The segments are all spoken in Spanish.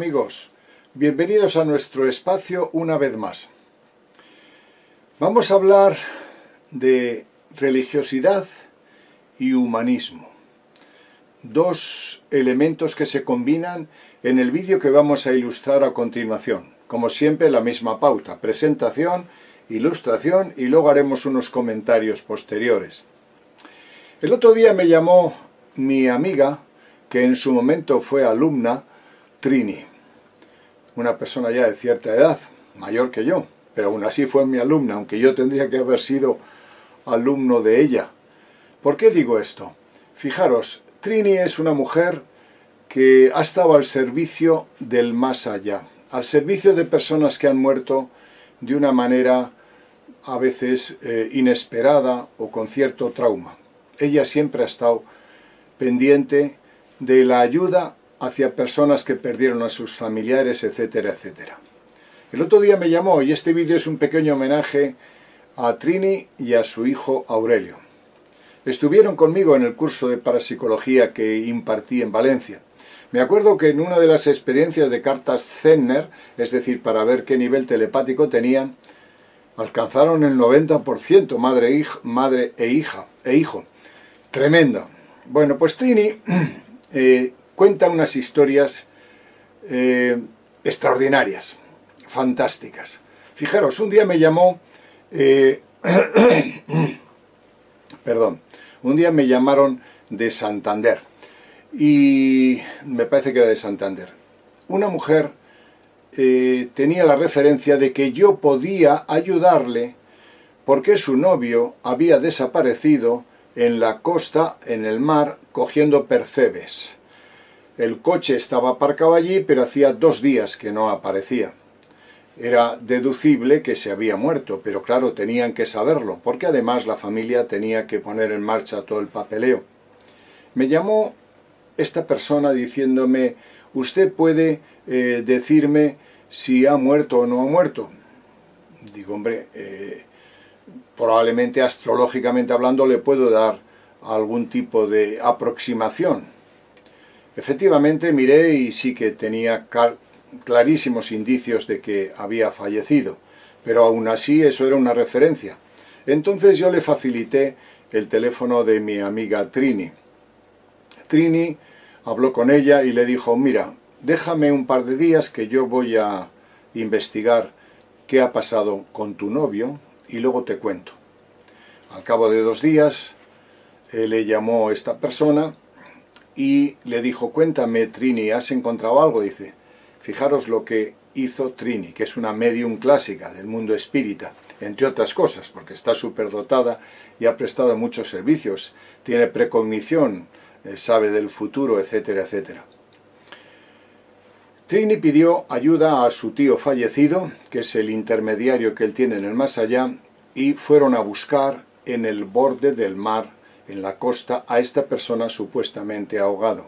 amigos, bienvenidos a nuestro espacio una vez más. Vamos a hablar de religiosidad y humanismo, dos elementos que se combinan en el vídeo que vamos a ilustrar a continuación. Como siempre, la misma pauta: presentación, ilustración y luego haremos unos comentarios posteriores. El otro día me llamó mi amiga, que en su momento fue alumna, Trini, una persona ya de cierta edad, mayor que yo, pero aún así fue mi alumna, aunque yo tendría que haber sido alumno de ella. ¿Por qué digo esto? Fijaros, Trini es una mujer que ha estado al servicio del más allá, al servicio de personas que han muerto de una manera a veces inesperada o con cierto trauma. Ella siempre ha estado pendiente de la ayuda hacia personas que perdieron a sus familiares, etcétera, etcétera. El otro día me llamó y este vídeo es un pequeño homenaje a Trini y a su hijo Aurelio. Estuvieron conmigo en el curso de parapsicología que impartí en Valencia. Me acuerdo que en una de las experiencias de cartas Zener, es decir, para ver qué nivel telepático tenían, alcanzaron el 90%, madre e hijo. Tremendo. Bueno, pues Trini cuenta unas historias extraordinarias, fantásticas. Fijaros, un día me llamó, un día me llamaron de Santander, y me parece que era de Santander. Una mujer tenía la referencia de que yo podía ayudarle porque su novio había desaparecido en la costa, en el mar, cogiendo percebes. El coche estaba aparcado allí, pero hacía 2 días que no aparecía. Era deducible que se había muerto, pero claro, tenían que saberlo, porque además la familia tenía que poner en marcha todo el papeleo. Me llamó esta persona diciéndome: ¿usted puede decirme si ha muerto o no ha muerto? Digo, hombre, probablemente astrológicamente hablando le puedo dar algún tipo de aproximación. Efectivamente miré y sí que tenía clarísimos indicios de que había fallecido, pero aún así eso era una referencia. Entonces yo le facilité el teléfono de mi amiga Trini. Trini habló con ella y le dijo: mira, déjame un par de días que yo voy a investigar qué ha pasado con tu novio y luego te cuento. Al cabo de 2 días le llamó esta persona y le dijo: cuéntame, Trini, ¿has encontrado algo? Dice: fijaros lo que hizo Trini, que es una medium clásica del mundo espírita, entre otras cosas, porque está superdotada y ha prestado muchos servicios, tiene precognición, sabe del futuro, etcétera, etcétera. Trini pidió ayuda a su tío fallecido, que es el intermediario que él tiene en el más allá, y fueron a buscar en el borde del mar, en la costa, a esta persona supuestamente ahogado.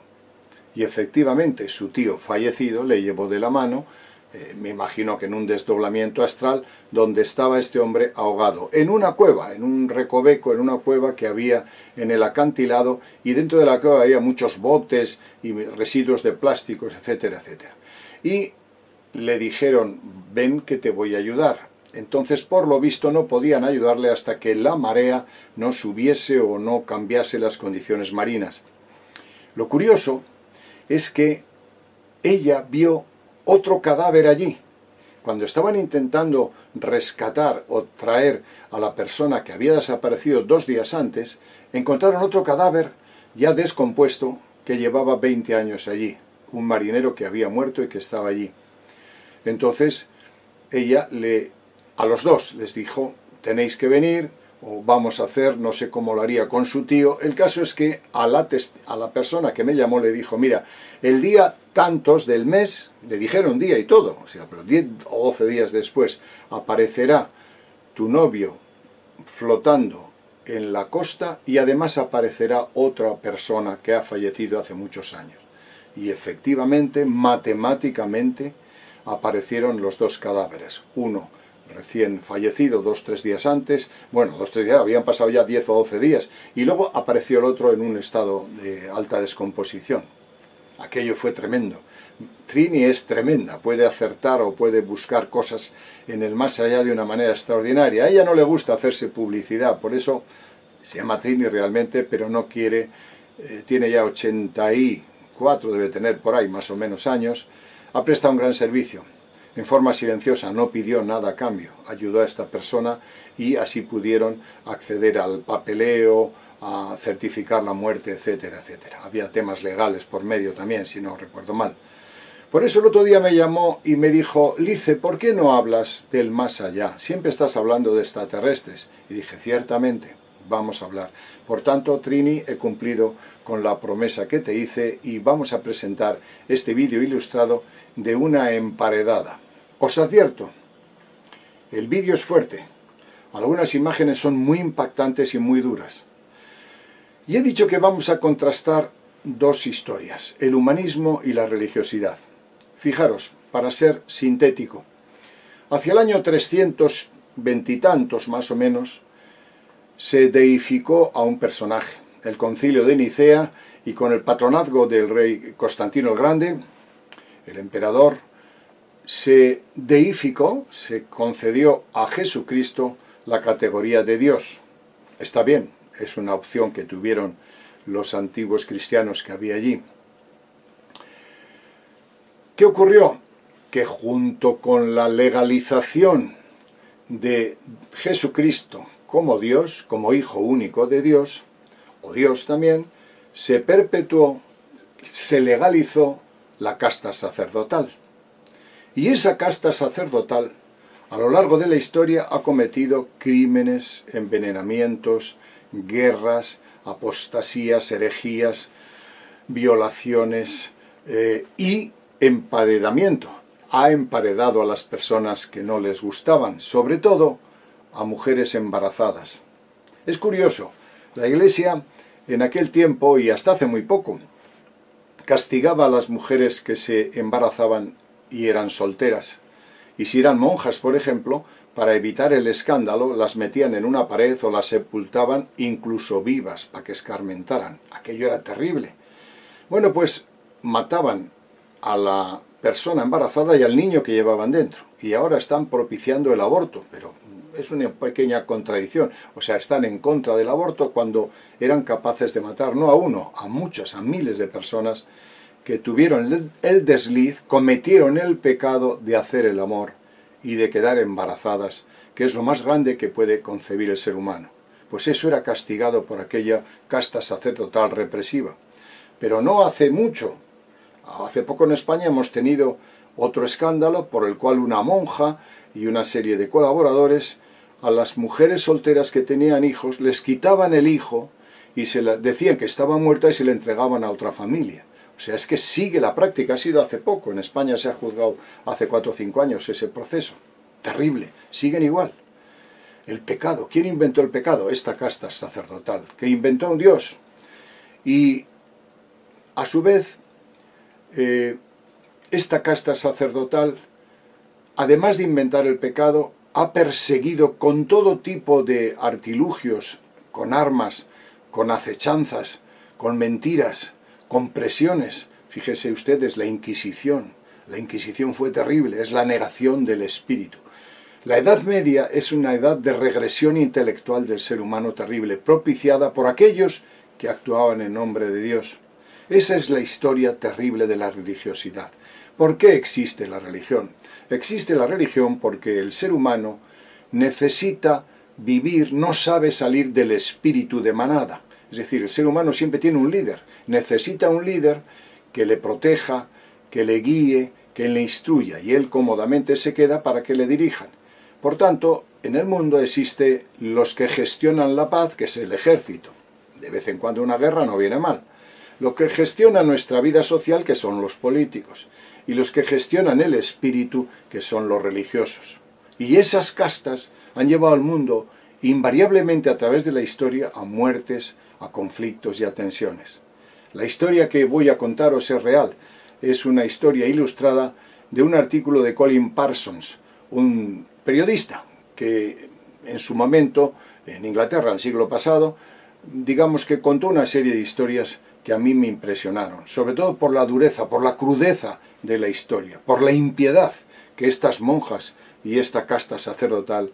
Y efectivamente su tío fallecido le llevó de la mano, me imagino que en un desdoblamiento astral, donde estaba este hombre ahogado, en una cueva, en un recoveco, en una cueva que había en el acantilado, y dentro de la cueva había muchos botes y residuos de plásticos, etcétera, etcétera. Y le dijeron: ven que te voy a ayudar. Entonces, por lo visto, no podían ayudarle hasta que la marea no subiese o no cambiase las condiciones marinas. Lo curioso es que ella vio otro cadáver allí. Cuando estaban intentando rescatar o traer a la persona que había desaparecido 2 días antes, encontraron otro cadáver ya descompuesto que llevaba 20 años allí. Un marinero que había muerto y que estaba allí. Entonces, ella a los dos les dijo: tenéis que venir, o vamos a hacer, no sé cómo lo haría con su tío. El caso es que a la persona que me llamó le dijo: mira, el día tantos del mes, le dijeron día y todo, o sea, pero 10 o 12 días después, aparecerá tu novio flotando en la costa y además aparecerá otra persona que ha fallecido hace muchos años. Y efectivamente, matemáticamente, aparecieron los 2 cadáveres. Uno recién fallecido 2 o 3 días antes, bueno, 2 o 3 días, habían pasado ya 10 o 12 días, y luego apareció el otro en un estado de alta descomposición. Aquello fue tremendo. Trini es tremenda, puede acertar o puede buscar cosas en el más allá de una manera extraordinaria. A ella no le gusta hacerse publicidad, por eso se llama Trini realmente, pero no quiere, tiene ya 84, debe tener por ahí más o menos años, ha prestado un gran servicio. En forma silenciosa, no pidió nada a cambio, ayudó a esta persona y así pudieron acceder al papeleo, a certificar la muerte, etcétera, etcétera. Había temas legales por medio también, si no recuerdo mal. Por eso el otro día me llamó y me dijo, Lice, ¿por qué no hablas del más allá? Siempre estás hablando de extraterrestres. Y dije, ciertamente, vamos a hablar. Por tanto, Trini, he cumplido con la promesa que te hice y vamos a presentar este vídeo ilustrado de una emparedada. Os advierto, el vídeo es fuerte. Algunas imágenes son muy impactantes y muy duras. Y he dicho que vamos a contrastar dos historias, el humanismo y la religiosidad. Fijaros, para ser sintético, hacia el año 320 y tantos más o menos, se deificó a un personaje, el Concilio de Nicea, y con el patronazgo del rey Constantino el Grande, el emperador, se deificó, se concedió a Jesucristo la categoría de Dios. Está bien, es una opción que tuvieron los antiguos cristianos que había allí. ¿Qué ocurrió? Que junto con la legalización de Jesucristo como Dios, como Hijo único de Dios, o Dios también, se perpetuó, se legalizó la casta sacerdotal. Y esa casta sacerdotal, a lo largo de la historia, ha cometido crímenes, envenenamientos, guerras, apostasías, herejías, violaciones y emparedamiento. Ha emparedado a las personas que no les gustaban, sobre todo a mujeres embarazadas. Es curioso, la Iglesia en aquel tiempo y hasta hace muy poco castigaba a las mujeres que se embarazaban y eran solteras. Y si eran monjas, por ejemplo, para evitar el escándalo, las metían en una pared o las sepultaban incluso vivas para que escarmentaran. Aquello era terrible. Bueno, pues mataban a la persona embarazada y al niño que llevaban dentro. Y ahora están propiciando el aborto, pero es una pequeña contradicción. O sea, están en contra del aborto cuando eran capaces de matar no a uno, a muchas, a miles de personas que tuvieron el desliz, cometieron el pecado de hacer el amor y de quedar embarazadas, que es lo más grande que puede concebir el ser humano. Pues eso era castigado por aquella casta sacerdotal represiva. Pero no hace mucho. Hace poco en España hemos tenido otro escándalo por el cual una monja y una serie de colaboradores a las mujeres solteras que tenían hijos les quitaban el hijo y decían que estaba muerta y se le entregaban a otra familia. O sea, es que sigue la práctica, ha sido hace poco. En España se ha juzgado hace 4 o 5 años ese proceso. Terrible, siguen igual. El pecado, ¿quién inventó el pecado? Esta casta sacerdotal, que inventó un Dios. Y a su vez, esta casta sacerdotal, además de inventar el pecado, ha perseguido con todo tipo de artilugios, con armas, con acechanzas, con mentiras, con presiones. Fíjense ustedes, la Inquisición. La Inquisición fue terrible, es la negación del espíritu. La Edad Media es una edad de regresión intelectual del ser humano terrible, propiciada por aquellos que actuaban en nombre de Dios. Esa es la historia terrible de la religiosidad. ¿Por qué existe la religión? Existe la religión porque el ser humano necesita vivir, no sabe salir del espíritu de manada. Es decir, el ser humano siempre tiene un líder. Necesita un líder que le proteja, que le guíe, que le instruya, y él cómodamente se queda para que le dirijan. Por tanto, en el mundo existe los que gestionan la paz, que es el ejército. De vez en cuando una guerra no viene mal. Lo que gestiona nuestra vida social, que son los políticos. Y los que gestionan el espíritu, que son los religiosos. Y esas castas han llevado al mundo invariablemente a través de la historia a muertes, a conflictos y a tensiones. La historia que voy a contaros es real. Es una historia ilustrada de un artículo de Colin Parsons, un periodista que en su momento, en Inglaterra, el siglo pasado, digamos que contó una serie de historias que a mí me impresionaron, sobre todo por la dureza, por la crudeza de la historia, por la impiedad que estas monjas y esta casta sacerdotal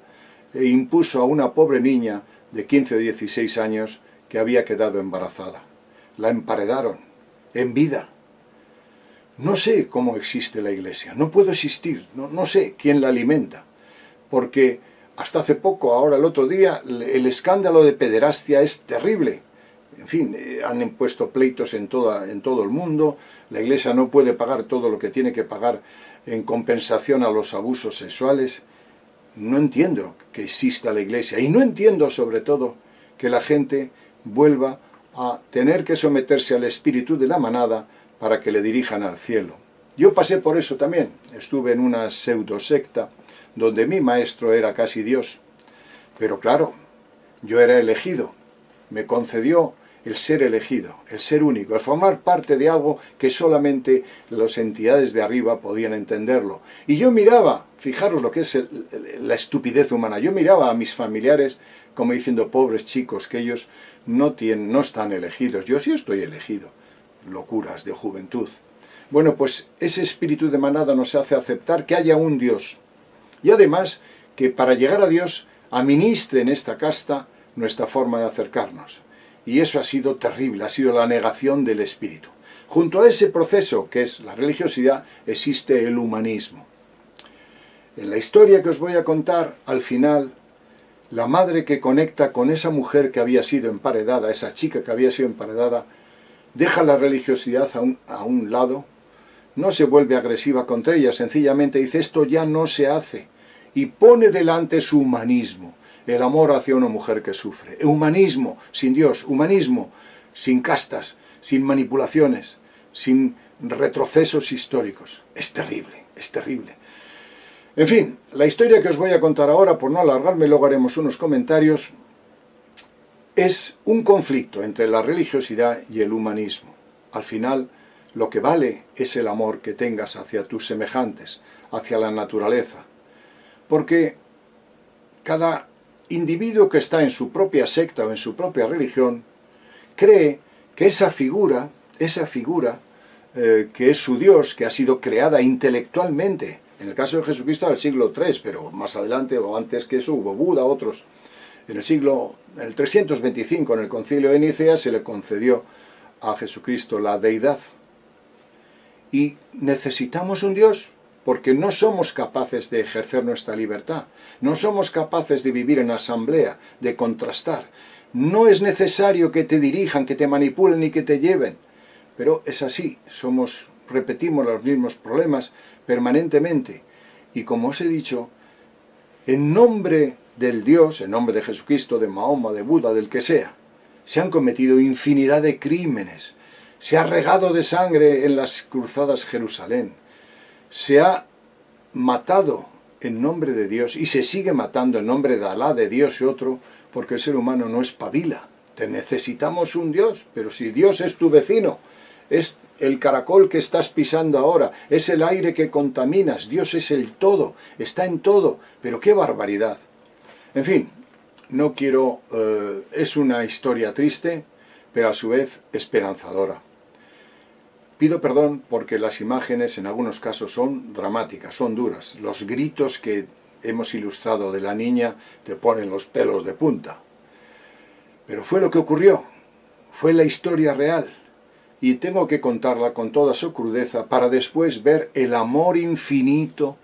impuso a una pobre niña de 15 o 16 años que había quedado embarazada. La emparedaron en vida. No sé cómo existe la Iglesia, no puedo existir, no sé quién la alimenta, porque hasta hace poco, ahora el otro día, el escándalo de pederastia es terrible. En fin, han impuesto pleitos en todo el mundo, la Iglesia no puede pagar todo lo que tiene que pagar en compensación a los abusos sexuales. No entiendo que exista la Iglesia, y no entiendo sobre todo que la gente vuelva a tener que someterse al espíritu de la manada para que le dirijan al cielo. Yo pasé por eso también, estuve en una pseudo-secta donde mi maestro era casi Dios, pero claro, yo era elegido, me concedió el ser elegido, el ser único, el formar parte de algo que solamente las entidades de arriba podían entenderlo. Y yo miraba, fijaros lo que es la estupidez humana, yo miraba a mis familiares como diciendo, pobres chicos, que ellos no están elegidos, yo sí estoy elegido. Locuras de juventud. Bueno, pues ese espíritu de manada nos hace aceptar que haya un Dios. Y además, que para llegar a Dios, administre en esta casta nuestra forma de acercarnos. Y eso ha sido terrible, ha sido la negación del espíritu. Junto a ese proceso, que es la religiosidad, existe el humanismo. En la historia que os voy a contar, al final, la madre que conecta con esa mujer que había sido emparedada, esa chica que había sido emparedada, deja la religiosidad a un lado, no se vuelve agresiva contra ella, sencillamente dice, esto ya no se hace, y pone delante su humanismo, el amor hacia una mujer que sufre. Humanismo sin Dios, humanismo sin castas, sin manipulaciones, sin retrocesos históricos. Es terrible, es terrible. En fin, la historia que os voy a contar ahora, por no alargarme, luego haremos unos comentarios, es un conflicto entre la religiosidad y el humanismo. Al final, lo que vale es el amor que tengas hacia tus semejantes, hacia la naturaleza. Porque cada individuo que está en su propia secta o en su propia religión, cree que esa figura que es su Dios, que ha sido creada intelectualmente, en el caso de Jesucristo del siglo III, pero más adelante o antes que eso hubo Buda, otros. En el 325, en el concilio de Nicea, se le concedió a Jesucristo la deidad. Y necesitamos un Dios, porque no somos capaces de ejercer nuestra libertad, no somos capaces de vivir en asamblea, de contrastar. No es necesario que te dirijan, que te manipulen y que te lleven, pero es así, repetimos los mismos problemas permanentemente. Y como os he dicho, en nombre del Dios, en nombre de Jesucristo, de Mahoma, de Buda, del que sea, se han cometido infinidad de crímenes, se ha regado de sangre en las cruzadas Jerusalén, se ha matado en nombre de Dios y se sigue matando en nombre de Alá, de Dios y otro, porque el ser humano no espabila. Te necesitamos un Dios, pero si Dios es tu vecino, es el caracol que estás pisando ahora, es el aire que contaminas, Dios es el todo, está en todo, pero qué barbaridad. En fin, no quiero, es una historia triste, pero a su vez esperanzadora. Pido perdón porque las imágenes en algunos casos son dramáticas, son duras. Los gritos que hemos ilustrado de la niña te ponen los pelos de punta. Pero fue lo que ocurrió, fue la historia real. Y tengo que contarla con toda su crudeza para después ver el amor infinito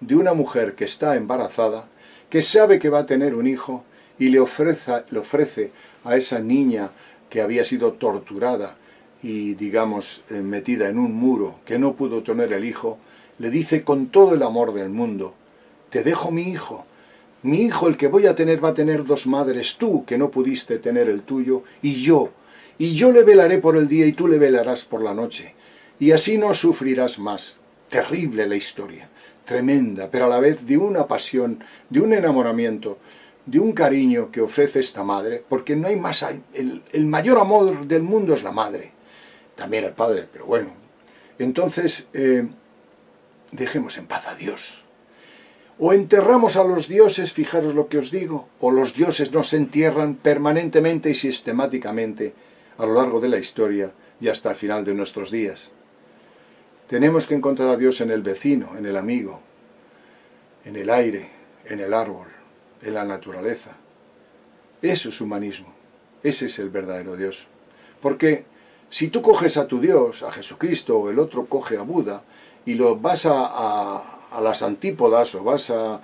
de una mujer que está embarazada, que sabe que va a tener un hijo y le ofrece a esa niña que había sido torturada y, digamos, metida en un muro, que no pudo tener el hijo, le dice con todo el amor del mundo, te dejo mi hijo el que voy a tener va a tener dos madres, tú que no pudiste tener el tuyo, y yo le velaré por el día y tú le velarás por la noche, y así no sufrirás más. Terrible la historia, tremenda, pero a la vez de una pasión, de un enamoramiento, de un cariño que ofrece esta madre, porque no hay más, el mayor amor del mundo es la madre, también el padre, pero bueno. Entonces, dejemos en paz a Dios. O enterramos a los dioses, fijaros lo que os digo, o los dioses nos entierran permanentemente y sistemáticamente a lo largo de la historia y hasta el final de nuestros días. Tenemos que encontrar a Dios en el vecino, en el amigo, en el aire, en el árbol, en la naturaleza. Eso es humanismo. Ese es el verdadero Dios. Porque si tú coges a tu Dios, a Jesucristo, o el otro coge a Buda, y lo vas a las antípodas, o vas a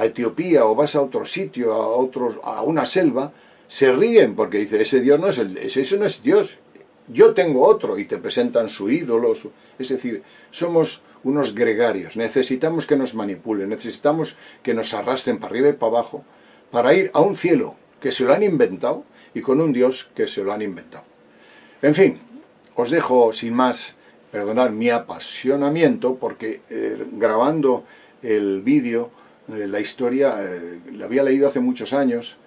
Etiopía, o vas a otro sitio, a una selva, se ríen porque dice, ese Dios no es ese no es Dios. Yo tengo otro, y te presentan su ídolo. Es decir, somos unos gregarios. Necesitamos que nos manipulen, necesitamos que nos arrastren para arriba y para abajo, para ir a un cielo que se lo han inventado, y con un Dios que se lo han inventado. En fin, os dejo sin más, perdonad mi apasionamiento, porque grabando el vídeo, la historia, la había leído hace muchos años,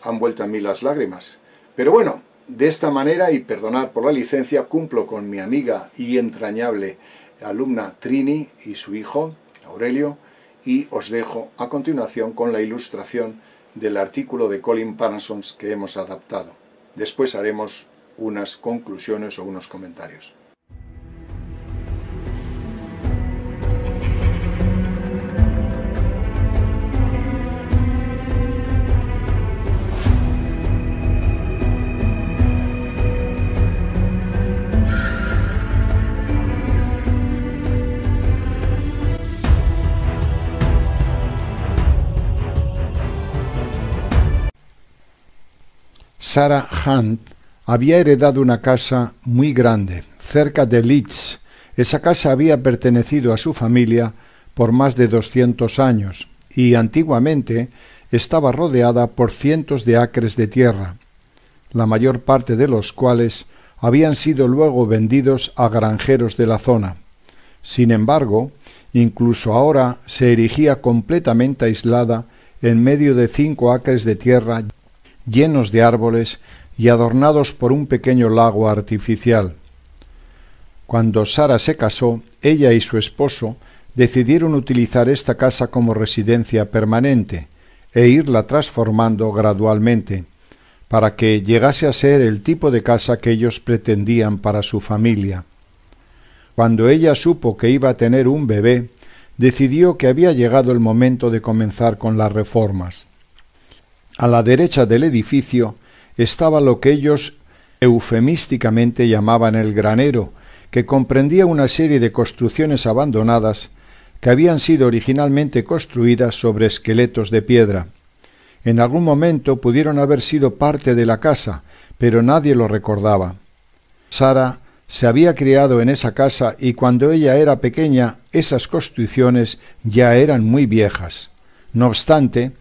han vuelto a mí las lágrimas. Pero bueno, de esta manera, y perdonad por la licencia, cumplo con mi amiga y entrañable alumna Trini y su hijo, Aurelio, y os dejo a continuación con la ilustración del artículo de Colin Parsons que hemos adaptado. Después haremos unas conclusiones o unos comentarios. Sarah Hunt había heredado una casa muy grande, cerca de Leeds. Esa casa había pertenecido a su familia por más de 200 años y antiguamente estaba rodeada por cientos de acres de tierra, la mayor parte de los cuales habían sido luego vendidos a granjeros de la zona. Sin embargo, incluso ahora se erigía completamente aislada en medio de 5 acres de tierra llenos de árboles y adornados por un pequeño lago artificial. Cuando Sarah se casó, ella y su esposo decidieron utilizar esta casa como residencia permanente e irla transformando gradualmente, para que llegase a ser el tipo de casa que ellos pretendían para su familia. Cuando ella supo que iba a tener un bebé, decidió que había llegado el momento de comenzar con las reformas. A la derecha del edificio estaba lo que ellos eufemísticamente llamaban el granero, que comprendía una serie de construcciones abandonadas que habían sido originalmente construidas sobre esqueletos de piedra. En algún momento pudieron haber sido parte de la casa, pero nadie lo recordaba. Sarah se había criado en esa casa y cuando ella era pequeña esas construcciones ya eran muy viejas. No obstante,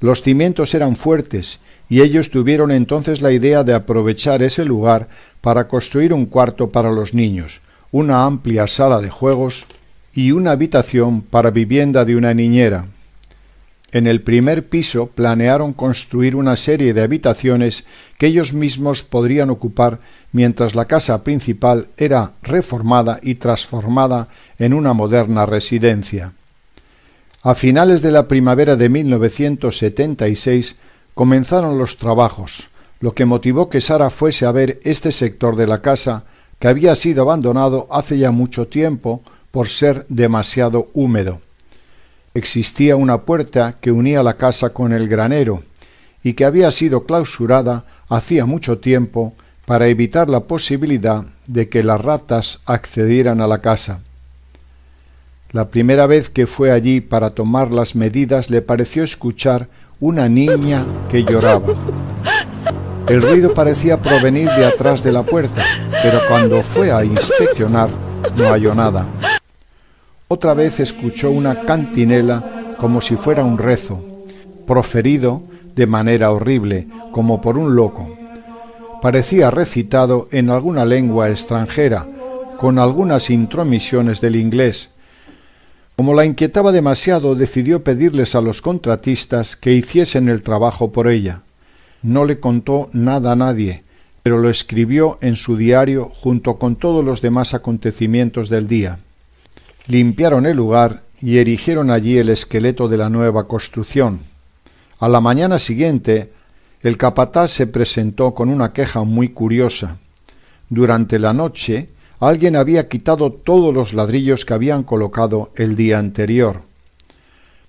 los cimientos eran fuertes y ellos tuvieron entonces la idea de aprovechar ese lugar para construir un cuarto para los niños, una amplia sala de juegos y una habitación para vivienda de una niñera. En el primer piso planearon construir una serie de habitaciones que ellos mismos podrían ocupar mientras la casa principal era reformada y transformada en una moderna residencia. A finales de la primavera de 1976 comenzaron los trabajos, lo que motivó que Sarah fuese a ver este sector de la casa que había sido abandonado hace ya mucho tiempo por ser demasiado húmedo. Existía una puerta que unía la casa con el granero y que había sido clausurada hacía mucho tiempo para evitar la posibilidad de que las ratas accedieran a la casa. La primera vez que fue allí para tomar las medidas le pareció escuchar una niña que lloraba. El ruido parecía provenir de atrás de la puerta, pero cuando fue a inspeccionar no halló nada. Otra vez escuchó una cantinela como si fuera un rezo, proferido de manera horrible, como por un loco. Parecía recitado en alguna lengua extranjera, con algunas intromisiones del inglés. Como la inquietaba demasiado, decidió pedirles a los contratistas que hiciesen el trabajo por ella. No le contó nada a nadie, pero lo escribió en su diario junto con todos los demás acontecimientos del día. Limpiaron el lugar y erigieron allí el esqueleto de la nueva construcción. A la mañana siguiente, el capataz se presentó con una queja muy curiosa. durante la noche alguien había quitado todos los ladrillos que habían colocado el día anterior.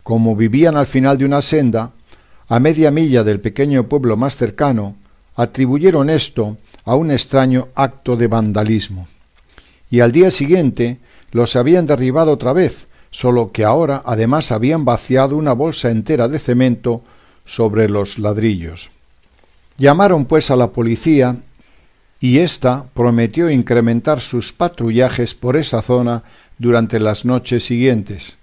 Como vivían al final de una senda, a media milla del pequeño pueblo más cercano, atribuyeron esto a un extraño acto de vandalismo. Y al día siguiente los habían derribado otra vez, solo que ahora además habían vaciado una bolsa entera de cemento sobre los ladrillos. Llamaron pues a la policía y ésta prometió incrementar sus patrullajes por esa zona durante las noches siguientes.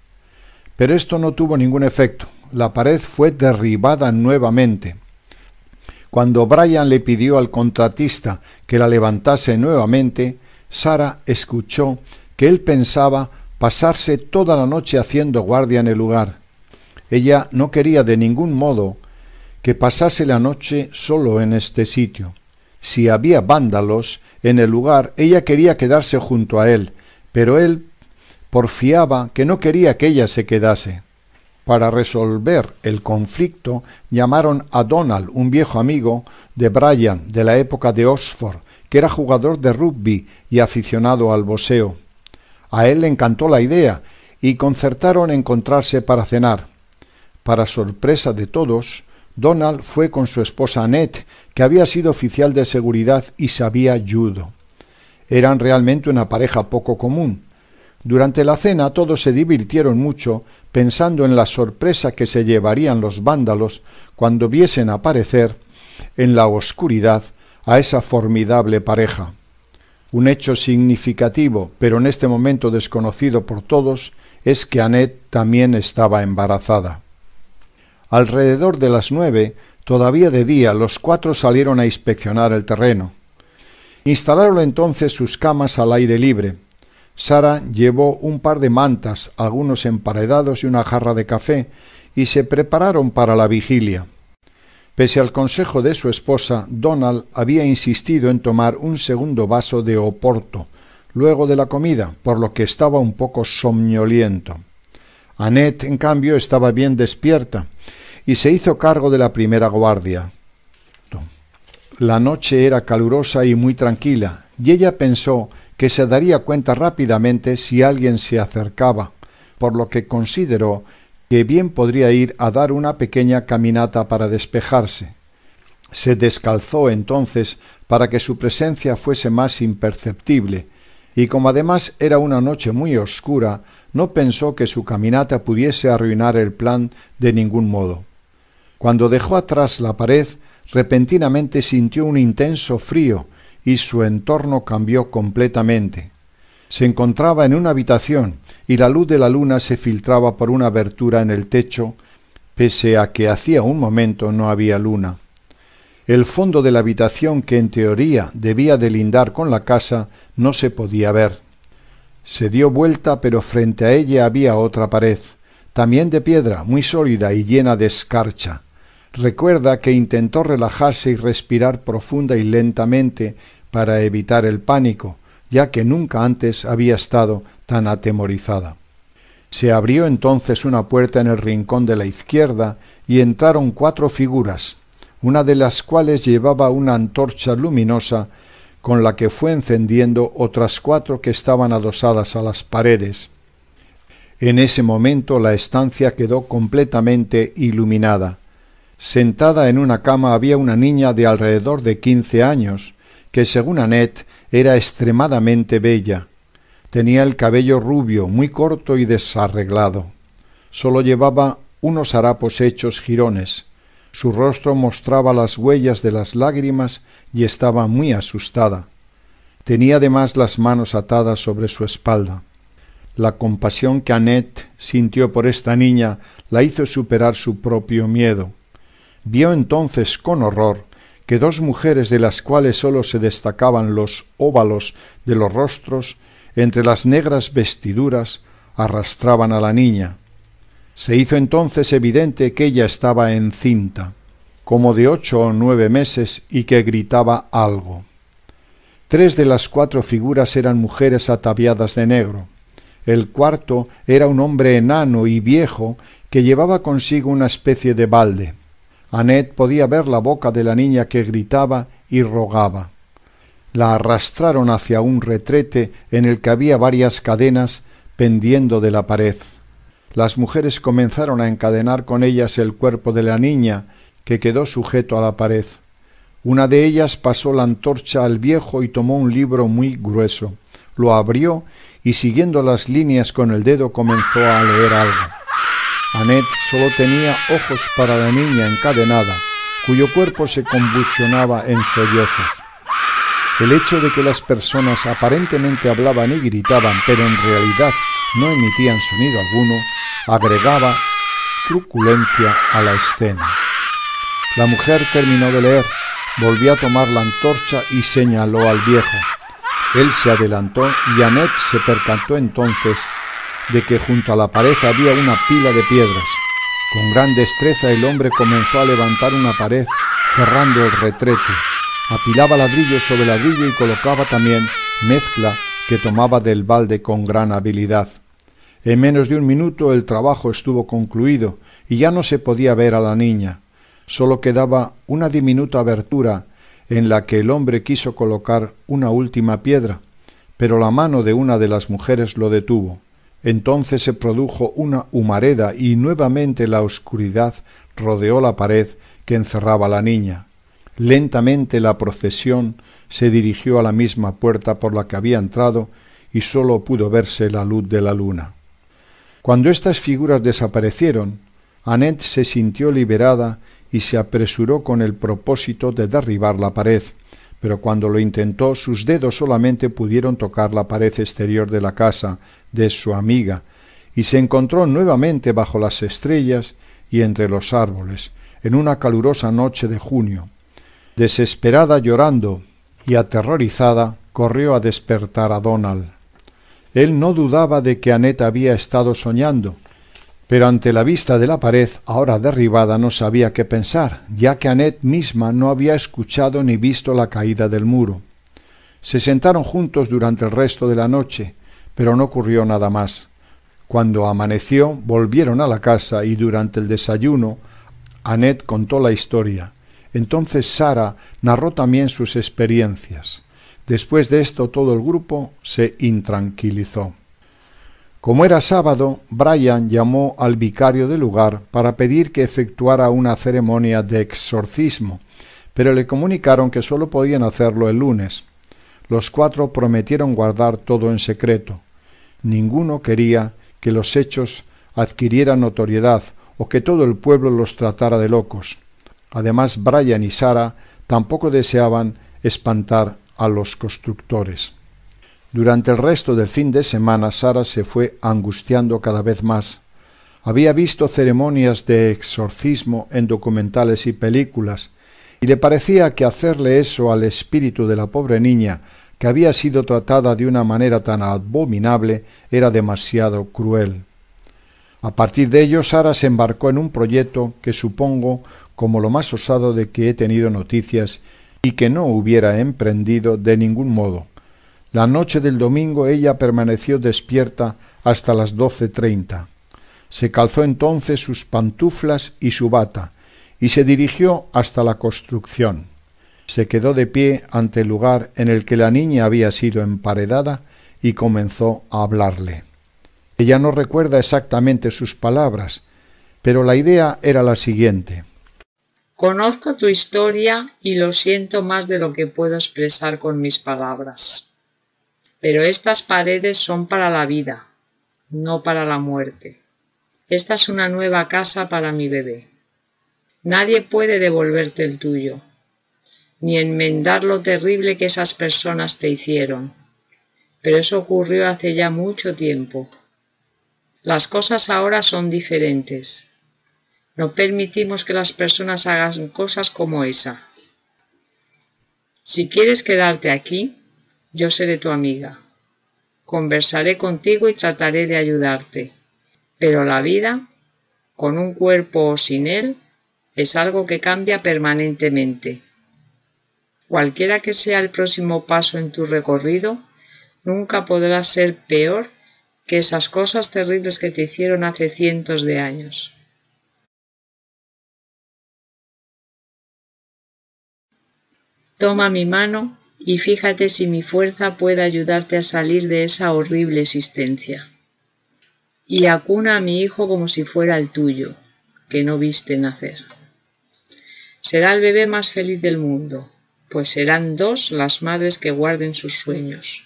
Pero esto no tuvo ningún efecto. La pared fue derribada nuevamente. Cuando Brian le pidió al contratista que la levantase nuevamente, Sarah escuchó que él pensaba pasarse toda la noche haciendo guardia en el lugar. Ella no quería de ningún modo que pasase la noche solo en este sitio. Si había vándalos en el lugar, ella quería quedarse junto a él, pero él porfiaba que no quería que ella se quedase. Para resolver el conflicto, llamaron a Donald, un viejo amigo de Brian de la época de Oxford, que era jugador de rugby y aficionado al boxeo. A él le encantó la idea y concertaron encontrarse para cenar. Para sorpresa de todos, Donald fue con su esposa Annette, que había sido oficial de seguridad y sabía judo. Eran realmente una pareja poco común. Durante la cena todos se divirtieron mucho pensando en la sorpresa que se llevarían los vándalos cuando viesen aparecer en la oscuridad a esa formidable pareja. Un hecho significativo, pero en este momento desconocido por todos, es que Annette también estaba embarazada. Alrededor de las 9, todavía de día, los cuatro salieron a inspeccionar el terreno. Instalaron entonces sus camas al aire libre. Sarah llevó un par de mantas, algunos emparedados y una jarra de café, y se prepararon para la vigilia. Pese al consejo de su esposa, Donald había insistido en tomar un segundo vaso de oporto, luego de la comida, por lo que estaba un poco somnoliento. Annette, en cambio, estaba bien despierta, y se hizo cargo de la primera guardia. La noche era calurosa y muy tranquila, y ella pensó que se daría cuenta rápidamente si alguien se acercaba, por lo que consideró que bien podría ir a dar una pequeña caminata para despejarse. Se descalzó entonces para que su presencia fuese más imperceptible, y como además era una noche muy oscura, no pensó que su caminata pudiese arruinar el plan de ningún modo. Cuando dejó atrás la pared, repentinamente sintió un intenso frío y su entorno cambió completamente. Se encontraba en una habitación y la luz de la luna se filtraba por una abertura en el techo, pese a que hacía un momento no había luna. El fondo de la habitación, que en teoría debía de lindar con la casa, no se podía ver. Se dio vuelta, pero frente a ella había otra pared, también de piedra, muy sólida y llena de escarcha. Recuerda que intentó relajarse y respirar profunda y lentamente para evitar el pánico, ya que nunca antes había estado tan atemorizada. Se abrió entonces una puerta en el rincón de la izquierda y entraron 4 figuras, una de las cuales llevaba una antorcha luminosa con la que fue encendiendo otras 4 que estaban adosadas a las paredes. En ese momento la estancia quedó completamente iluminada. Sentada en una cama había una niña de alrededor de 15 años, que según Annette era extremadamente bella. Tenía el cabello rubio, muy corto y desarreglado. Solo llevaba unos harapos hechos jirones. Su rostro mostraba las huellas de las lágrimas y estaba muy asustada. Tenía además las manos atadas sobre su espalda. La compasión que Annette sintió por esta niña la hizo superar su propio miedo. Vio entonces con horror que 2 mujeres, de las cuales sólo se destacaban los óvalos de los rostros, entre las negras vestiduras, arrastraban a la niña. Se hizo entonces evidente que ella estaba encinta, como de 8 o 9 meses, y que gritaba algo. 3 de las 4 figuras eran mujeres ataviadas de negro. El cuarto era un hombre enano y viejo que llevaba consigo una especie de balde. Annette podía ver la boca de la niña que gritaba y rogaba. La arrastraron hacia un retrete en el que había varias cadenas pendiendo de la pared. Las mujeres comenzaron a encadenar con ellas el cuerpo de la niña, que quedó sujeto a la pared. Una de ellas pasó la antorcha al viejo y tomó un libro muy grueso. Lo abrió y, siguiendo las líneas con el dedo, comenzó a leer algo. Annette solo tenía ojos para la niña encadenada, cuyo cuerpo se convulsionaba en sollozos. El hecho de que las personas aparentemente hablaban y gritaban, pero en realidad no emitían sonido alguno, agregaba truculencia a la escena. La mujer terminó de leer, volvió a tomar la antorcha y señaló al viejo. Él se adelantó y Annette se percató entonces de que junto a la pared había una pila de piedras. Con gran destreza el hombre comenzó a levantar una pared, cerrando el retrete. Apilaba ladrillo sobre ladrillo y colocaba también mezcla que tomaba del balde con gran habilidad. En menos de un minuto el trabajo estuvo concluido y ya no se podía ver a la niña. Solo quedaba una diminuta abertura en la que el hombre quiso colocar una última piedra, pero la mano de una de las mujeres lo detuvo. Entonces se produjo una humareda y nuevamente la oscuridad rodeó la pared que encerraba a la niña. Lentamente la procesión se dirigió a la misma puerta por la que había entrado y sólo pudo verse la luz de la luna. Cuando estas figuras desaparecieron, Annette se sintió liberada y se apresuró con el propósito de derribar la pared, pero cuando lo intentó sus dedos solamente pudieron tocar la pared exterior de la casa de su amiga y se encontró nuevamente bajo las estrellas y entre los árboles, en una calurosa noche de junio. Desesperada, llorando y aterrorizada, corrió a despertar a Donald. Él no dudaba de que Annette había estado soñando, pero ante la vista de la pared, ahora derribada, no sabía qué pensar, ya que Annette misma no había escuchado ni visto la caída del muro. Se sentaron juntos durante el resto de la noche, pero no ocurrió nada más. Cuando amaneció, volvieron a la casa y durante el desayuno, Annette contó la historia. Entonces Sara narró también sus experiencias. Después de esto todo el grupo se intranquilizó. Como era sábado, Brian llamó al vicario del lugar para pedir que efectuara una ceremonia de exorcismo, pero le comunicaron que solo podían hacerlo el lunes. Los 4 prometieron guardar todo en secreto. Ninguno quería que los hechos adquirieran notoriedad o que todo el pueblo los tratara de locos. Además, Brian y Sara tampoco deseaban espantar a los constructores. Durante el resto del fin de semana, Sara se fue angustiando cada vez más. Había visto ceremonias de exorcismo en documentales y películas, y le parecía que hacerle eso al espíritu de la pobre niña, que había sido tratada de una manera tan abominable, era demasiado cruel. A partir de ello, Sara se embarcó en un proyecto que supongo como lo más osado de que he tenido noticias y que no hubiera emprendido de ningún modo. La noche del domingo ella permaneció despierta hasta las 12:30. Se calzó entonces sus pantuflas y su bata y se dirigió hasta la construcción. Se quedó de pie ante el lugar en el que la niña había sido emparedada y comenzó a hablarle. Ella no recuerda exactamente sus palabras, pero la idea era la siguiente. Conozco tu historia y lo siento más de lo que puedo expresar con mis palabras. Pero estas paredes son para la vida, no para la muerte. Esta es una nueva casa para mi bebé. Nadie puede devolverte el tuyo, ni enmendar lo terrible que esas personas te hicieron. Pero eso ocurrió hace ya mucho tiempo. Las cosas ahora son diferentes. No permitimos que las personas hagan cosas como esa. Si quieres quedarte aquí, yo seré tu amiga. Conversaré contigo y trataré de ayudarte. Pero la vida, con un cuerpo o sin él, es algo que cambia permanentemente. Cualquiera que sea el próximo paso en tu recorrido, nunca podrá ser peor que esas cosas terribles que te hicieron hace cientos de años. Toma mi mano y fíjate si mi fuerza puede ayudarte a salir de esa horrible existencia. Y acuna a mi hijo como si fuera el tuyo, que no viste nacer. Será el bebé más feliz del mundo, pues serán 2 las madres que guarden sus sueños.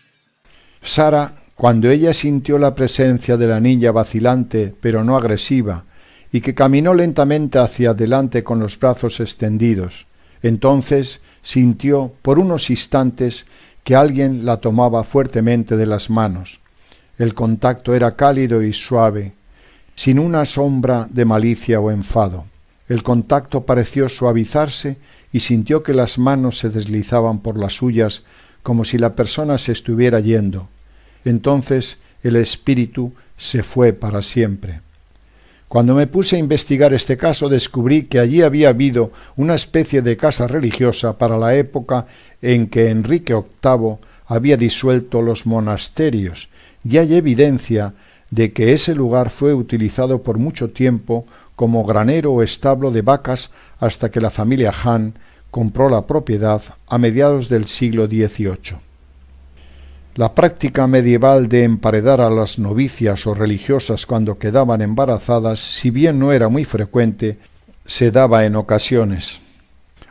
Sara, cuando ella sintió la presencia de la niña vacilante pero no agresiva, y que caminó lentamente hacia adelante con los brazos extendidos, entonces sintió por unos instantes que alguien la tomaba fuertemente de las manos. El contacto era cálido y suave, sin una sombra de malicia o enfado. El contacto pareció suavizarse y sintió que las manos se deslizaban por las suyas como si la persona se estuviera yendo. Entonces el espíritu se fue para siempre. Cuando me puse a investigar este caso, descubrí que allí había habido una especie de casa religiosa para la época en que Enrique VIII había disuelto los monasterios, y hay evidencia de que ese lugar fue utilizado por mucho tiempo como granero o establo de vacas hasta que la familia Han compró la propiedad a mediados del siglo XVIII. La práctica medieval de emparedar a las novicias o religiosas cuando quedaban embarazadas, si bien no era muy frecuente, se daba en ocasiones.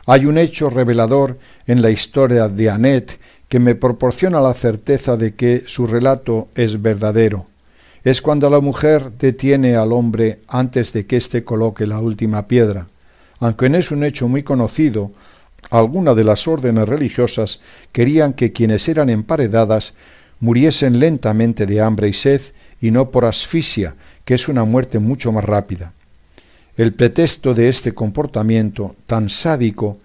Hay un hecho revelador en la historia de Annette que me proporciona la certeza de que su relato es verdadero. Es cuando la mujer detiene al hombre antes de que éste coloque la última piedra. Aunque no es un hecho muy conocido, algunas de las órdenes religiosas querían que quienes eran emparedadas muriesen lentamente de hambre y sed y no por asfixia, que es una muerte mucho más rápida. El pretexto de este comportamiento tan sádico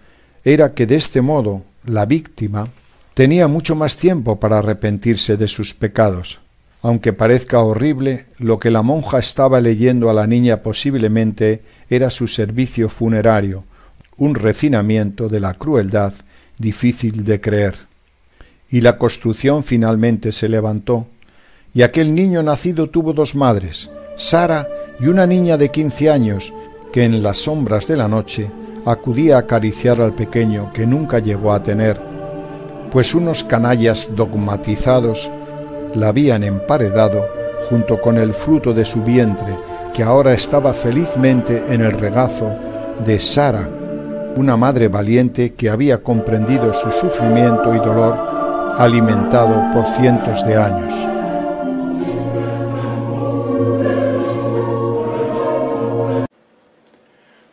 era que de este modo la víctima tenía mucho más tiempo para arrepentirse de sus pecados. Aunque parezca horrible, lo que la monja estaba leyendo a la niña posiblemente era su servicio funerario, un refinamiento de la crueldad difícil de creer. Y la construcción finalmente se levantó, y aquel niño nacido tuvo 2 madres, Sara y una niña de 15 años, que en las sombras de la noche acudía a acariciar al pequeño que nunca llegó a tener, pues unos canallas dogmatizados la habían emparedado junto con el fruto de su vientre, que ahora estaba felizmente en el regazo de Sara, una madre valiente que había comprendido su sufrimiento y dolor, alimentado por cientos de años.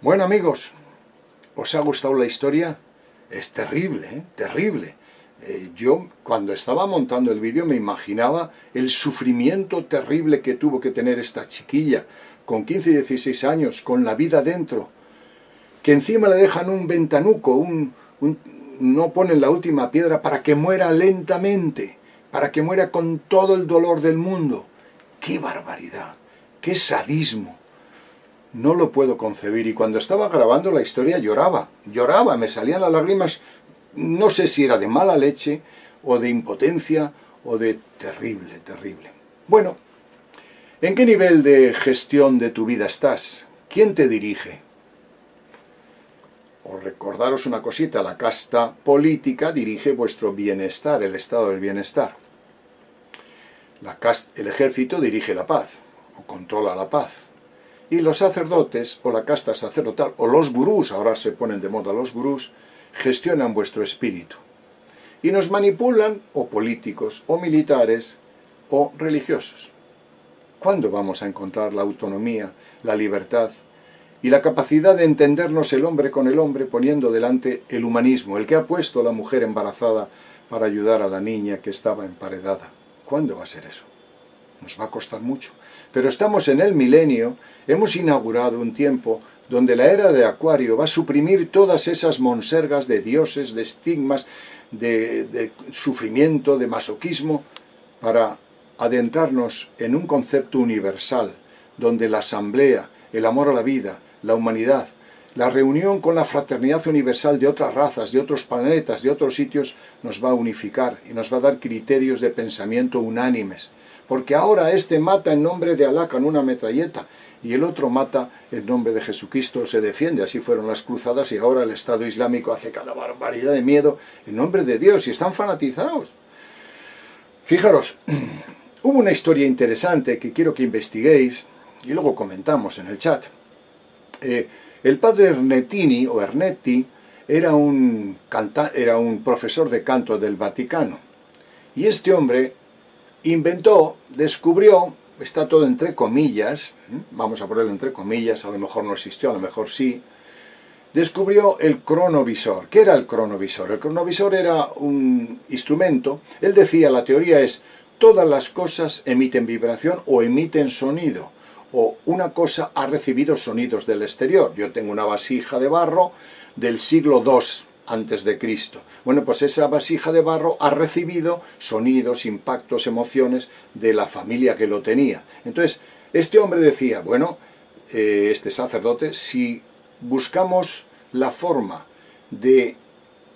Bueno, amigos, ¿os ha gustado la historia? Es terrible, ¿eh? Terrible. Yo, cuando estaba montando el vídeo, me imaginaba el sufrimiento terrible que tuvo que tener esta chiquilla, con 15 y 16 años, con la vida dentro, que encima le dejan un ventanuco, no ponen la última piedra para que muera lentamente, para que muera con todo el dolor del mundo. ¡Qué barbaridad! ¡Qué sadismo! No lo puedo concebir, y cuando estaba grabando la historia lloraba, me salían las lágrimas. No sé si era de mala leche, o de impotencia, o de terrible, terrible. Bueno, ¿en qué nivel de gestión de tu vida estás? ¿Quién te dirige? Os recordaros una cosita, la casta política dirige vuestro bienestar, el estado del bienestar. El ejército dirige la paz, o controla la paz. Y los sacerdotes, o la casta sacerdotal, o los gurús, ahora se ponen de moda los gurús, gestionan vuestro espíritu. Y nos manipulan, o políticos, o militares, o religiosos. ¿Cuándo vamos a encontrar la autonomía, la libertad y la capacidad de entendernos el hombre con el hombre, poniendo delante el humanismo, el que ha puesto a la mujer embarazada para ayudar a la niña que estaba emparedada? ¿Cuándo va a ser eso? Nos va a costar mucho. Pero estamos en el milenio, hemos inaugurado un tiempo donde la era de Acuario va a suprimir todas esas monsergas de dioses, de estigmas, de sufrimiento, de masoquismo, para adentrarnos en un concepto universal, donde la asamblea, el amor a la vida, la humanidad, la reunión con la fraternidad universal de otras razas, de otros planetas, de otros sitios, nos va a unificar y nos va a dar criterios de pensamiento unánimes, porque ahora este mata en nombre de Alá con una metralleta y el otro mata en nombre de Jesucristo, se defiende. Así fueron las cruzadas y ahora el Estado Islámico hace cada barbaridad de miedo en nombre de Dios y están fanatizados. Fijaros, hubo una historia interesante que quiero que investiguéis y luego comentamos en el chat. El padre Ernestini, o Ernetti, era un profesor de canto del Vaticano. Y este hombre inventó, descubrió, está todo entre comillas, vamos a ponerlo entre comillas, a lo mejor no existió, a lo mejor sí, descubrió el cronovisor. ¿Qué era el cronovisor? El cronovisor era un instrumento, él decía, la teoría es, todas las cosas emiten vibración o emiten sonido, o una cosa ha recibido sonidos del exterior. Yo tengo una vasija de barro del siglo II antes de Cristo. Bueno, pues esa vasija de barro ha recibido sonidos, impactos, emociones de la familia que lo tenía. Entonces, este hombre decía, bueno, este sacerdote, si buscamos la forma de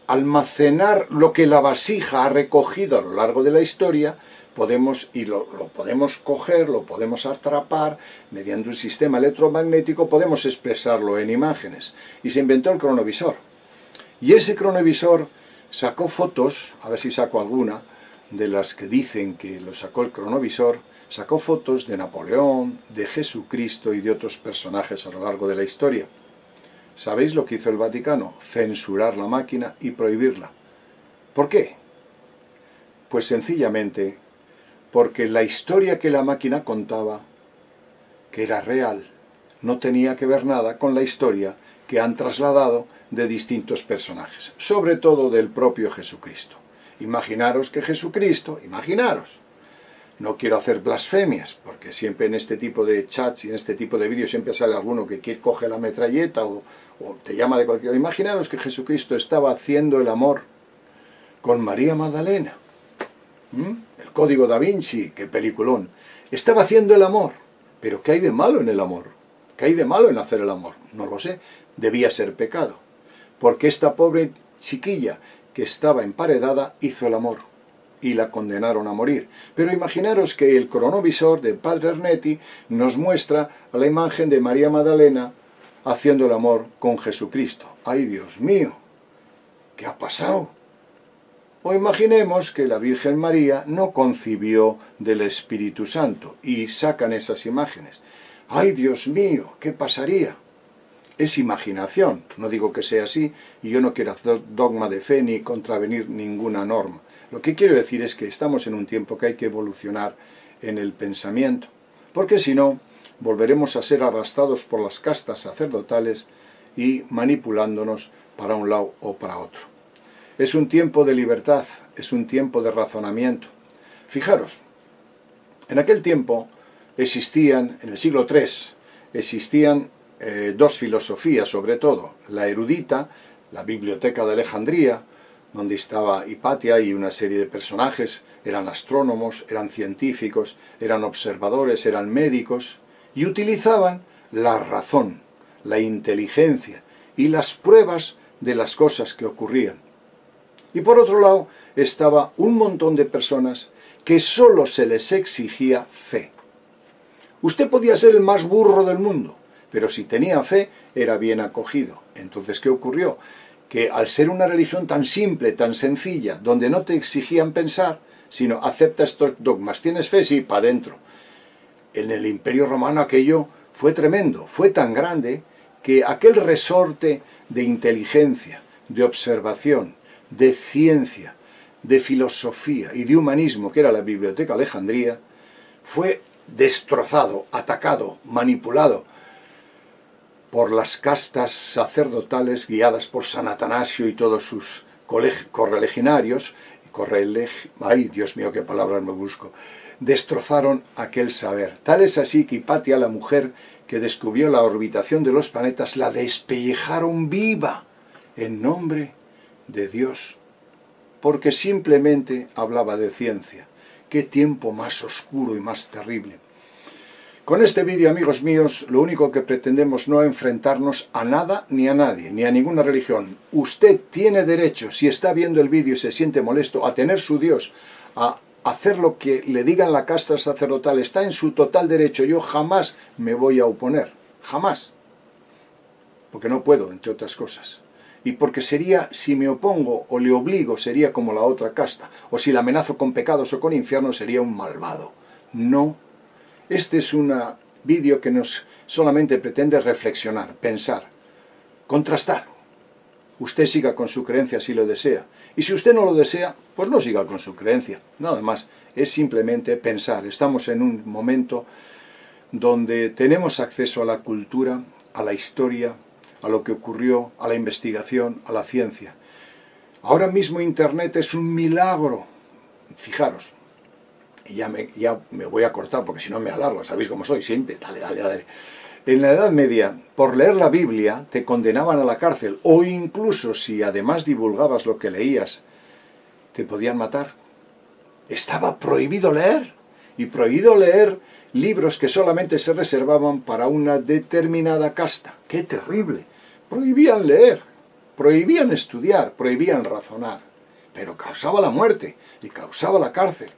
almacenar lo que la vasija ha recogido a lo largo de la historia, lo podemos coger, lo podemos atrapar, mediante un sistema electromagnético podemos expresarlo en imágenes. Y se inventó el cronovisor. Y ese cronovisor sacó fotos, a ver si saco alguna, de las que dicen que lo sacó el cronovisor, sacó fotos de Napoleón, de Jesucristo y de otros personajes a lo largo de la historia. ¿Sabéis lo que hizo el Vaticano? Censurar la máquina y prohibirla. ¿Por qué? Pues sencillamente porque la historia que la máquina contaba, que era real, no tenía que ver nada con la historia que han trasladado de distintos personajes, sobre todo del propio Jesucristo. Imaginaros que Jesucristo, no quiero hacer blasfemias, porque siempre en este tipo de chats y en este tipo de vídeos siempre sale alguno que coge la metralleta o te llama de cualquier... Imaginaros que Jesucristo estaba haciendo el amor con María Magdalena. El Código Da Vinci, qué peliculón. Estaba haciendo el amor, pero ¿qué hay de malo en el amor? ¿Qué hay de malo en hacer el amor? No lo sé, debía ser pecado, porque esta pobre chiquilla que estaba emparedada hizo el amor y la condenaron a morir. Pero imaginaros que el cronovisor del padre Ernetti nos muestra a la imagen de María Magdalena haciendo el amor con Jesucristo. ¡Ay, Dios mío! ¿Qué ha pasado? O imaginemos que la Virgen María no concibió del Espíritu Santo y sacan esas imágenes. ¡Ay, Dios mío! ¿Qué pasaría? Es imaginación, no digo que sea así, y yo no quiero hacer dogma de fe ni contravenir ninguna norma. Lo que quiero decir es que estamos en un tiempo que hay que evolucionar en el pensamiento, porque si no, volveremos a ser arrastrados por las castas sacerdotales y manipulándonos para un lado o para otro. Es un tiempo de libertad, es un tiempo de razonamiento. Fijaros, en aquel tiempo existían, en el siglo III, existían dos filosofías sobre todo, la erudita, la Biblioteca de Alejandría, donde estaba Hipatia y una serie de personajes, eran astrónomos, eran científicos, eran observadores, eran médicos, y utilizaban la razón, la inteligencia y las pruebas de las cosas que ocurrían. Y por otro lado estaba un montón de personas que solo se les exigía fe. Usted podía ser el más burro del mundo, pero si tenía fe era bien acogido. Entonces, ¿qué ocurrió? Que al ser una religión tan simple, tan sencilla, donde no te exigían pensar, sino acepta estos dogmas, ¿tienes fe? Sí, para adentro. En el Imperio Romano aquello fue tremendo, fue tan grande que aquel resorte de inteligencia, de observación, de ciencia, de filosofía y de humanismo, que era la Biblioteca de Alejandría, fue destrozado, atacado, manipulado por las castas sacerdotales guiadas por San Atanasio y todos sus correligionarios, ay, Dios mío, qué palabras me busco, destrozaron aquel saber. Tal es así que Hipatia, la mujer que descubrió la orbitación de los planetas, la despellejaron viva en nombre de Dios, porque simplemente hablaba de ciencia. ¡Qué tiempo más oscuro y más terrible! Con este vídeo, amigos míos, lo único que pretendemos no es enfrentarnos a nada ni a nadie, ni a ninguna religión. Usted tiene derecho, si está viendo el vídeo y se siente molesto, a tener su Dios, a hacer lo que le digan la casta sacerdotal, está en su total derecho. Yo jamás me voy a oponer, jamás. Porque no puedo, entre otras cosas. Y porque sería, si me opongo o le obligo, sería como la otra casta. O si la amenazo con pecados o con infierno, sería un malvado. No. Este es un vídeo que nos solamente pretende reflexionar, pensar, contrastar. Usted siga con su creencia si lo desea. Y si usted no lo desea, pues no siga con su creencia. Nada más. Es simplemente pensar. Estamos en un momento donde tenemos acceso a la cultura, a la historia, a lo que ocurrió, a la investigación, a la ciencia. Ahora mismo Internet es un milagro. Fijaros, y ya me voy a cortar porque si no me alargo, sabéis cómo soy, siempre, dale. En la Edad Media, por leer la Biblia, te condenaban a la cárcel, o incluso si además divulgabas lo que leías, te podían matar. Estaba prohibido leer, y prohibido leer libros que solamente se reservaban para una determinada casta. ¡Qué terrible! Prohibían leer, prohibían estudiar, prohibían razonar, pero causaba la muerte y causaba la cárcel.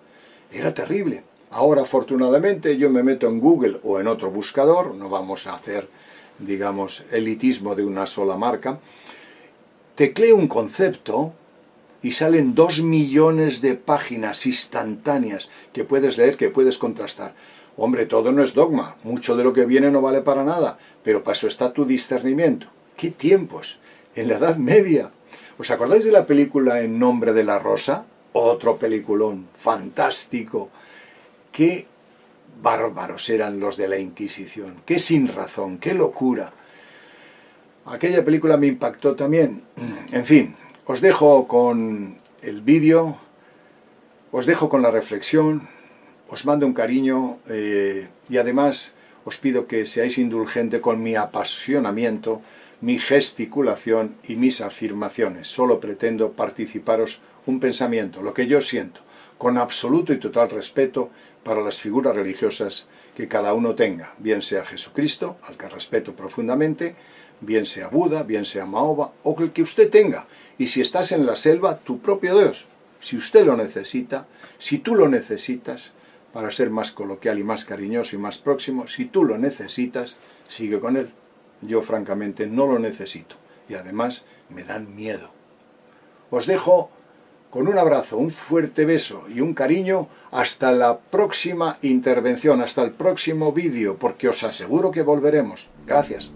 Era terrible. Ahora, afortunadamente, yo me meto en Google o en otro buscador, no vamos a hacer, digamos, elitismo de una sola marca, tecleo un concepto y salen 2 millones de páginas instantáneas que puedes leer, que puedes contrastar. Hombre, todo no es dogma, mucho de lo que viene no vale para nada, pero para eso está tu discernimiento. ¡Qué tiempos! En la Edad Media. ¿Os acordáis de la película En nombre de la rosa? Otro peliculón fantástico. ¡Qué bárbaros eran los de la Inquisición! ¡Qué sinrazón! ¡Qué locura! Aquella película me impactó también. En fin, os dejo con el vídeo, os dejo con la reflexión, os mando un cariño y además os pido que seáis indulgentes con mi apasionamiento, mi gesticulación y mis afirmaciones. Solo pretendo participaros un pensamiento, lo que yo siento, con absoluto y total respeto para las figuras religiosas que cada uno tenga, bien sea Jesucristo, al que respeto profundamente, bien sea Buda, bien sea Mahoma, o el que usted tenga. Y si estás en la selva, tu propio Dios. Si usted lo necesita, si tú lo necesitas, para ser más coloquial y más cariñoso y más próximo, si tú lo necesitas, sigue con él. Yo francamente no lo necesito y además me dan miedo. Os dejo con un abrazo, un fuerte beso y un cariño hasta la próxima intervención, hasta el próximo vídeo, porque os aseguro que volveremos. Gracias.